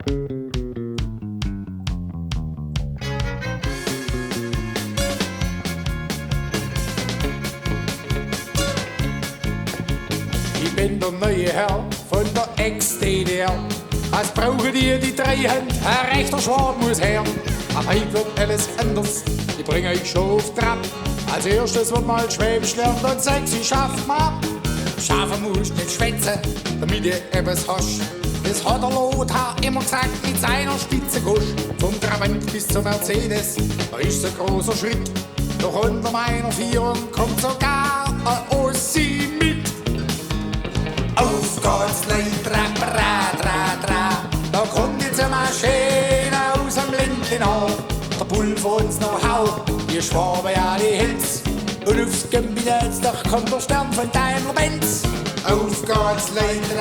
Ich bin der neue Herr von der Ex-DDR. Was brauchen die drei Hände? Ein rechter Schwab muss her. Aber heute wird alles anders, ich bringe euch schon auf Trab. Als erstes wird mal Schwäbisch lernen und sexy schafft man ab. Schaffen musst nicht schwätzen, damit du etwas hast. Das hat der Lothar immer gesagt mit seiner spitze Gusch. Vom Trabant bis zum Mercedes, da ist ein großer Schritt. Doch unter meiner Führung kommt sogar ein Ossi mit. Auf geht's, Leute, da kommt jetzt eine Maschine aus dem Lindenau. Der Bull von uns Know-how, wir Schwaben ja die Hits. Und aufs Kabinettsdach kommt der Stern von Daimler-Benz. Auf geht's, Leute,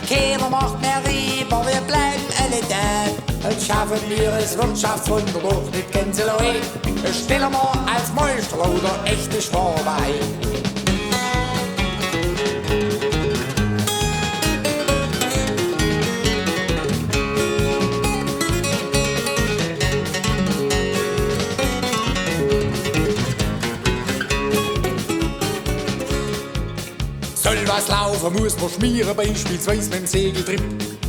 keiner macht mehr rüber, wir bleiben alle da. Und schaffen wir das Wirtschaftswunder durch nicht Gänselau. Stellen wir als Meister oder echte Schwaberei. Soll was laufen, muss man schmieren, beispielsweise mit dem Segeltrip.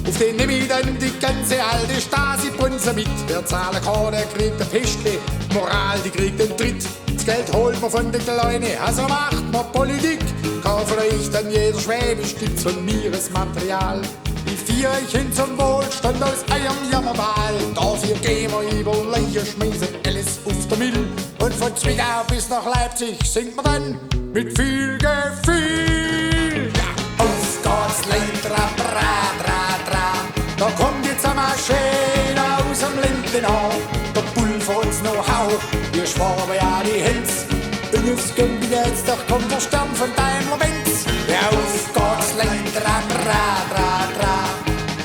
Auf den nehme ich dann die ganze alte Stasi-Brunze mit. Wer zahlen kann, der kriegt ein Pestle, Moral, die kriegt den Tritt. Das Geld holt man von den Kleinen, also macht man Politik. Kaufen euch dann jeder Schwäbisch, gibt's von mir das Material. Ich führe euch hin zum Wohlstand aus eurem Jammertal. Dafür gehen wir über Leiche, schmeißen alles auf der Mill. Und von Zwickau bis nach Leipzig singt man dann mit viel Gefühl. Ja. Auf geht's, Leute, da kommt jetzt eine Maschine aus dem Lindenau. Der Bull von uns Know-how, wir Schwaben ja die Hits. Und aufs Kabinettsdach kommt der Stern von Daimler-Benz. Ja, auf geht's, Leute,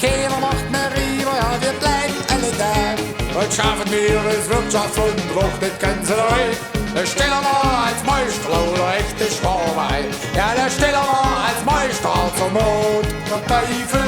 keiner macht mehr rüber, ja, wir bleiben alle da. Und schaffen wir das Wirtschaftswunder durch nicht Gänselau. Da stellen wir als Meister oder echte Schwaberei. Ja, da stellen wir als Meister zur Not der Teufel